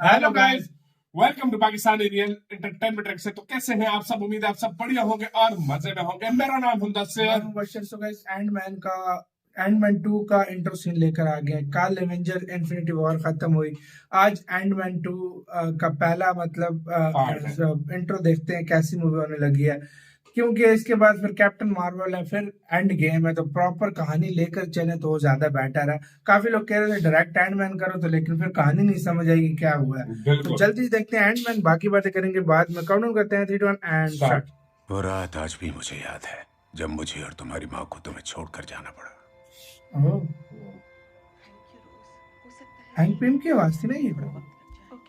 Hello guys, welcome to Pakistani real entertainment track से। तो कैसे हैं आप सब? उम्मीद है आप सब बढ़िया होंगे और मजे में होंगे। मेरा नाम है मुदस्सिर। सो गाइस, एंडमैन 2 का इंट्रो सीन लेकर आ गए। कल एवेंजर इन्फिनिटी वॉर खत्म हुई, आज एंडमैन 2 का पहला इंट्रो देखते हैं कैसी मूवी होने लगी है। क्योंकि इसके बाद फिर कैप्टन मार्वल है, फिर एंड गेम है, तो प्रॉपर कहानी लेकर चले तो वो ज्यादा बेटर है। काफी लोग कह रहे थे डायरेक्ट एंडमैन करो, तो लेकिन फिर कहानी नहीं समझ आएगी क्या हुआ है। तो जल्दी से देखते हैं एंडमैन, बाकी बातें करेंगे बाद में। काउंटडाउन करते हैं 3 2 1 एंड स्टार्ट। वो रात आज भी मुझे याद है जब मुझे और तुम्हारी माँ को तुम्हें छोड़कर जाना पड़ा। हैंक पिम की आवाज थी ना ये? पर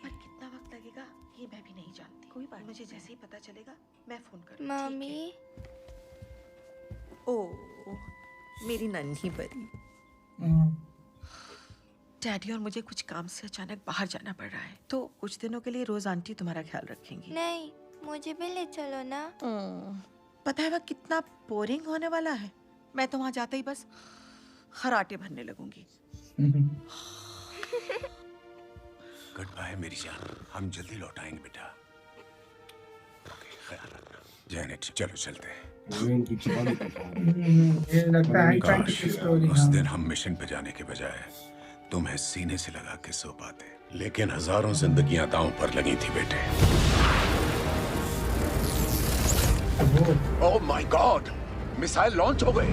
कितना वक्त लगेगा ये मैं भी नहीं जानती। कोई बात, मुझे जैसे ही पता चलेगा मैं फोन करूँ। मम्मी, ओ मेरी नन्ही परी। डैडी और मुझे कुछ काम से अचानक बाहर जाना पड़ रहा है, तो कुछ दिनों के लिए रोज आंटी तुम्हारा ख्याल रखेंगी। नहीं, मुझे भी ले चलो ना। पता है वह कितना बोरिंग होने वाला है। मैं तो वहां जाते ही बस खराटे भरने लगूंगी। गुड बाय मेरी जान, हम जल्दी लौट आएंगे बेटा। ओके, ख्याल रखना। जैनेट, चलो चलते हैं। ये लगता है काश की स्टोरी। उस दिन हम मिशन पे जाने के बजाय तुम्हें सीने से लगा के सो पाते, लेकिन हजारों जिंदगियां दांव पर लगी थी बेटे। Oh my God, missile launch हो गए।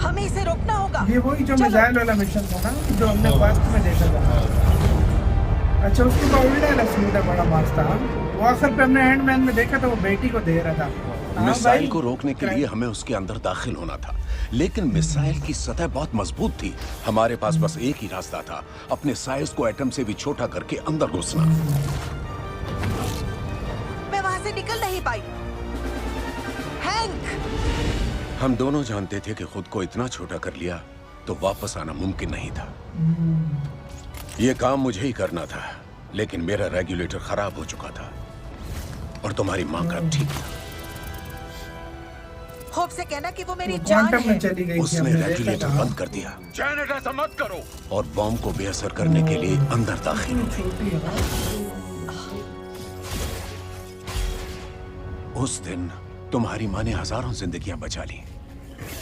हमें इसे रोकना होगा। ये वही जो मिसाइल वाला मिशन था ना, जो हमने पास्ट में देखा था। अच्छा, उसके बाद उल्टा लक्ष्मी था, बड़ा मास था। वो आखिर पे हमने एंडमैन में देखा था, वो बेटी को दे रहा था। मिसाइल को रोकने के लिए हमें उसके अंदर दाखिल होना था, लेकिन मिसाइल की सतह बहुत मजबूत थी। हमारे पास बस एक ही रास्ता था, अपने साइज को एटम से भी छोटा करके अंदर घुसना। मैं वहां से निकल नहीं पाई। हैंक, हम दोनों जानते थे कि खुद को इतना छोटा कर लिया तो वापस आना मुमकिन नहीं था। ये काम मुझे ही करना था, लेकिन मेरा रेगुलेटर खराब हो चुका था और तुम्हारी माँ का ठीक था। होप से कहना कि वो मेरी जान क्वांटम है। में चली गई थी, उसने हमने देखा रेगुलेटर था। बंद कर दिया। जैनेट, ऐसा मत करो। और बॉम्ब को बेअसर करने के लिए अंदर दाखिल हो गई। छोटी है ना। उस दिन तुम्हारी माँ ने हजारों जिंदगियां बचा ली,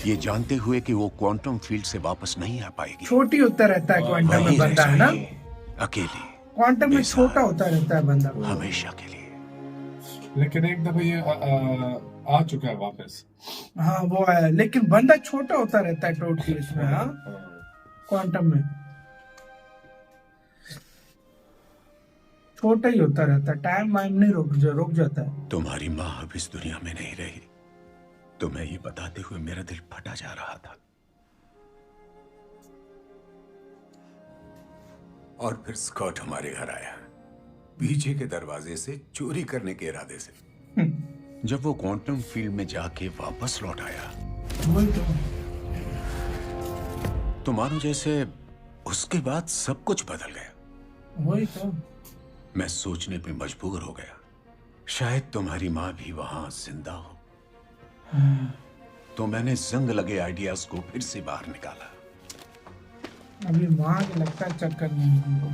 ये जानते हुए कि वो क्वांटम फील्ड से वापस नहीं आ पाएगी। छोटी होता रहता है क्वांटम में वहीं रह बंदा, है ना? जाएगी, अकेली, क्वांटम में बेसहारा, छोटा होता रहता है बंदा। हमेशा के लिए। लेकिन एक दफा ये आ चुका है वापस। हाँ वो है, लेकिन बंदा छोटा होता रहता है टोटली इसमें। हाँ, क्वांटम में छोटा ही होता रहता है, टाइम वाइम नहीं रुक जाता है। तुम्हारी माँ अब इस दुनिया में नहीं रही, तुम्हें ये बताते हुए मेरा दिल फटा जा रहा था। और फिर स्कॉट हमारे घर आया, पीछे के दरवाजे से चोरी करने के इरादे से। जब वो क्वांटम फील्ड में जाके वापस लौट आया वही तो मानो जैसे उसके बाद सब कुछ बदल गया। वही तो। मैं सोचने पे मजबूर हो गया, शायद तुम्हारी माँ भी वहां जिंदा हो। तो मैंने जंग लगे आइडियाज को फिर से बाहर निकाला। अभी माँ के लगता है चक्कर नहीं है हमको।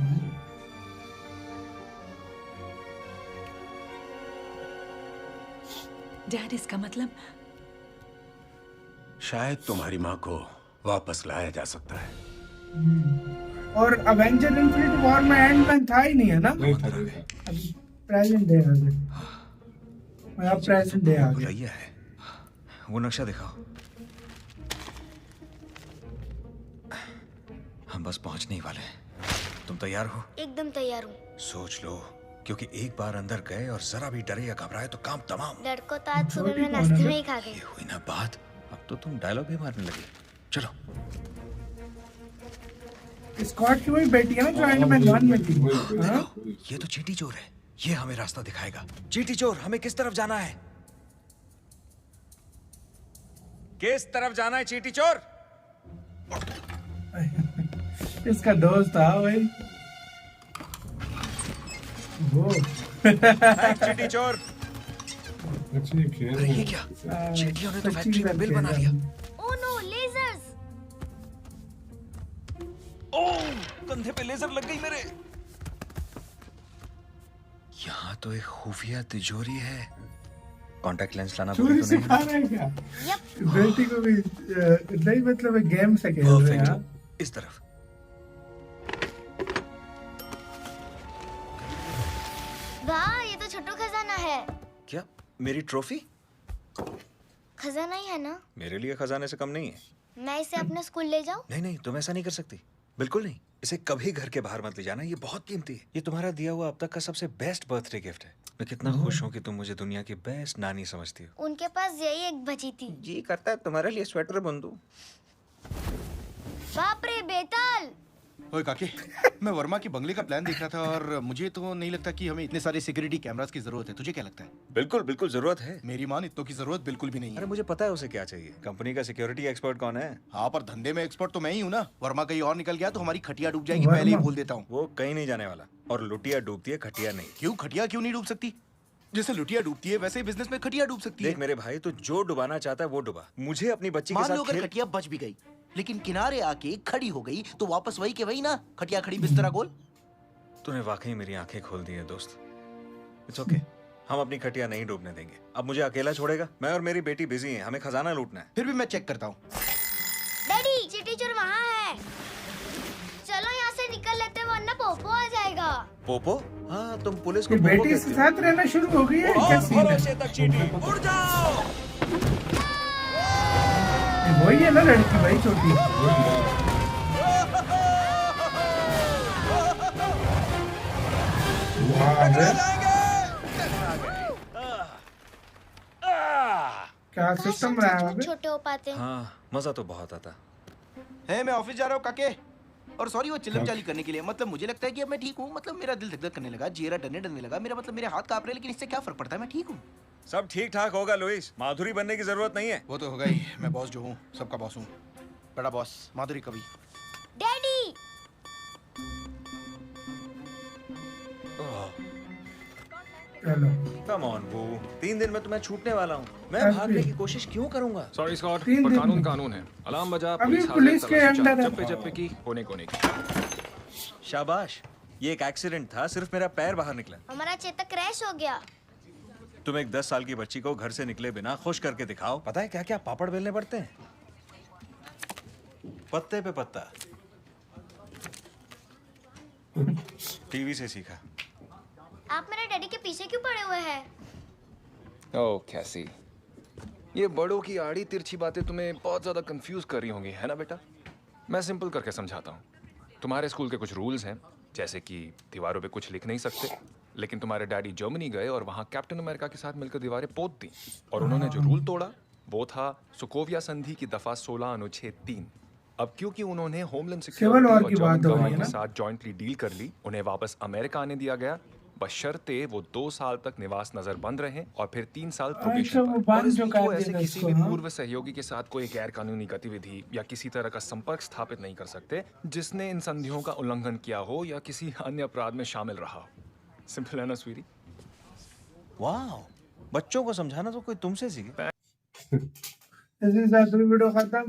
डैड, इसका मतलब शायद तुम्हारी माँ को वापस लाया जा सकता है। और अवेंजर इन्फिनिटी वॉर में एंडमैन था ही नहीं, है ना? नहीं था। अभी प्रेजेंट डे आ गया। प्रेजेंट डे आ गया। बताइए है वो नक्शा दिखाओ। हम बस पहुंचने ही वाले हैं। तुम तैयार हो? एकदम तैयार हूँ। सोच लो, क्योंकि एक बार अंदर गए और जरा भी डरे या घबराए तो काम तमाम। डर को तो आज सुबह में नाश्ते में ही खा गई। ये हुई ना बात, अब तो तुम डायलॉग भी मारने लगे। चलो। स्कॉट की वही बेटी है ना जो एंडमैन 1 में थी। हाँ? ये तो चींटी चोर है, ये हमें रास्ता दिखाएगा। चींटी चोर, हमें किस तरफ जाना है? किस तरफ जाना है चींटी चोर? इसका दोस्त था भाई वो। चींटी चोर। एक्चुअली खेल अरे ये क्या, चींटियों ने तो फैक्ट्री में बिल बना लिया। Oh no, ledgers! ओह, कंधे पे लेजर लग गई मेरे। यहाँ तो एक खुफिया तिजोरी है। कांटेक्ट लेंस लाना चोरी भूल तो सिखा नहीं? रहे हैं क्या? यप। बेटी को भी नहीं मतलब गेम से खेल रहे हैं। हाँ? परफेक्ट। इस तरफ। वाह, ये तो छोटू खजाना है। क्या मेरी ट्रॉफी? खजाना ही है ना? मेरे लिए खजाने से कम नहीं है। मैं इसे अपने स्कूल ले जाऊं? नहीं नहीं, तुम ऐसा नहीं कर सकती, बिल्कुल नहीं। इसे कभी घर के बाहर मत ले जाना, ये बहुत कीमती है। ये तुम्हारा दिया हुआ अब तक का सबसे बेस्ट बर्थडे गिफ्ट है। मैं कितना खुश हूँ कि तुम मुझे दुनिया की बेस्ट नानी समझती हो। उनके पास यही एक बची थी। जी करता है तुम्हारे लिए स्वेटर बुन दूं। बाप रे, बेताल! ओए काके, मैं वर्मा की बंगले का प्लान देख रहा था और मुझे तो नहीं लगता कि हमें इतने सारे सिक्योरिटी कैमरास की जरूरत है। तुझे क्या लगता है? बिल्कुल बिल्कुल जरूरत है। मेरी मान इतनों की जरूरत बिल्कुल भी नहीं अरे है। मुझे पता है उसे क्या चाहिए। कंपनी का सिक्योरिटी एक्सपर्ट कौन है? हाँ, पर धंधे में एक्सपर्ट तो मैं ही हूँ ना। वर्मा कहीं और निकल गया तो हमारी खटिया डूब जाएगी, पहले ही बोल देता हूँ। वो कहीं नहीं जाने वाला। और लुटिया डूबती है, खटिया नहीं। क्यों? खटिया क्यों नहीं डूब सकती? जैसे लुटिया डूबती है वैसे ही बिजनेस में खटिया डूब सकती है। देख मेरे भाई, तो जो डुबाना चाहता है वो डुबा। मुझे अपनी बच्ची के मान लो साथ अगर खेल... खटिया बच भी गई लेकिन किनारे आके खड़ी हो गई तो वापस वही के वही ना, खटिया खड़ी बिस्तरा गोल। तूने वाकई मेरी आंखें खोल दी है दोस्त। इट्स ओके, हम अपनी खटिया नहीं डूबने देंगे। अब मुझे अकेला छोड़ेगा? मैं और मेरी बेटी बिजी हैं, हमें खजाना लूटना है। फिर भी मैं चेक करता हूँ। डैडी, चीटी चोर वहाँ है। चलो यहाँ से निकल लेते, वरना पोपो आ जाएगा। पोपो? हाँ, तुम पुलिस को ये पोपो बेटी कहती के हो। साथ रहना शुरू हो गई है क्या और सीन है? भरोसे तक चीटी, उड़ जाओ। ये वही है ना लड़की भाई छोटी। वाह रे, क्या काश सिस्टम हम रहा है सचमुच वहाँ पे? छोटे हो पाते। हाँ, मजा तो बहुत आता। है, मैं ऑफिस जा रहा हूँ काके। और सॉरी वो चिल्लम चाली करने के लिए। मतलब मुझे लगता है कि अब मैं ठीक हूँ। मतलब मेरा दिल धक धक करने लगा, चेहरा डरने डरने लगा। मेरा मतलब मेरे हाथ कांप रहे, लेकिन इससे क्या फर्क पड़ता है, मैं ठीक हूँ। सब ठीक ठाक होगा लुइस, माधुरी बनने की जरूरत नहीं है। वो तो होगा ही। मैं बॉस जो हूँ, सबका बॉस हूँ। बड़ा बॉस माधुरी कवि। डैडी! चलो कम ऑन बू, 3 दिन में तो मैं छूटने वाला हूँ। मैं अभी? भागने की कोशिश क्यों करूंगा? सॉरी स्कॉट, 3 पर दिन कानून में। कानून है। अलार्म बजा, अभी पुलिस पुलिस हाजिर, के तलाशी अंडर है। चप्पे चप्पे की, कोने कोने की। शाबाश, ये एक एक्सीडेंट था, सिर्फ मेरा पैर बाहर निकला। हमारा चेतक क्रैश हो गया। तुम एक 10 साल की बच्ची को घर से निकले बिना खुश करके दिखाओ। पता है क्या क्या पापड़ बेलने पड़ते हैं? पत्ते पे पत्ता। टीवी से सीखा। आप मेरे डैडी के पीछे क्यों पड़े हुए हैं? ओह कैसी, ये बड़ों की आड़ी तिरछी बातें तुम्हें बहुत ज्यादा कंफ्यूज कर रही होंगी, है ना बेटा? मैं सिंपल करके समझाता हूँ। तुम्हारे स्कूल के कुछ रूल्स हैं, जैसे कि दीवारों पे कुछ लिख नहीं सकते, लेकिन तुम्हारे डैडी जर्मनी गए और वहाँ कैप्टन अमेरिका के साथ मिलकर दीवारें पोत दी। और उन्होंने जो रूल तोड़ा वो था सोकोविया संधि की दफा 16 अनुच्छेद 3। अब क्योंकि उन्होंने होमलैंड सिविल वॉर सिक्योरिटी की और बात जर्मन हो रही है गवर्नमेंट ना? के साथ जॉइंटली डील कर ली, उन्हें वापस अमेरिका आने दिया गया, बशर्ते वो 2 साल तक निवास नजर बंद रहे और फिर 3 साल अच्छा, प्रोबेशन वो पर। बांध और इस जो बीच कर वो ऐसे दिया किसी इसको, भी हाँ? पूर्व सहयोगी के साथ कोई गैर कानूनी गतिविधि या किसी तरह का संपर्क स्थापित नहीं कर सकते जिसने इन संधियों का उल्लंघन किया हो या किसी अन्य अपराध में शामिल रहा हो। सिंपल है ना स्वीटी? वाह, बच्चों को समझाना तो कोई तुमसे सीखे। इसी के साथ वीडियो खत्म।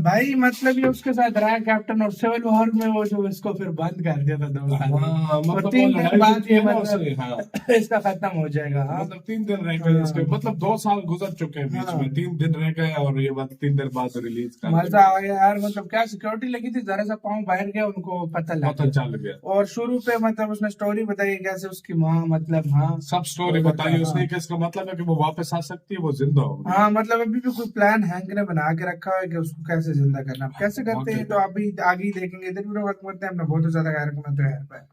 भाई मतलब ये उसके साथ रहा कैप्टन, और सिविल वॉर में वो जो इसको फिर बंद कर दिया था 2 साल। हाँ, और मतलब 3 वो दिन लड़ाई बाद होती ये है ना मतलब उससे, हाँ। इसका खत्म हो जाएगा। हाँ मतलब 3 दिन रह गए इसके, मतलब 2 साल गुजर चुके हैं बीच हाँ। में, 3 दिन रह गए और ये बात 3 दिन बाद रिलीज कर मजा आ गया यार। मतलब क्या सिक्योरिटी लगी थी, जरा सा पाँव बाहर गया उनको पता लग पता गया। चल गया। और शुरू पे मतलब उसने स्टोरी बताई कैसे उसकी माँ मतलब हाँ सब स्टोरी बताई उसने कि इसका मतलब है कि वो वापस आ सकती है, वो जिंदा होगी। हाँ मतलब अभी भी कोई प्लान हैंक ने बना के रखा है कि उसको कैसे जिंदा करना, कैसे करते हैं तो अभी आगे ही देखेंगे। इधर वीडियो खत्म करते हैं। अपना बहुत ज्यादा ख्याल रखना तो यार।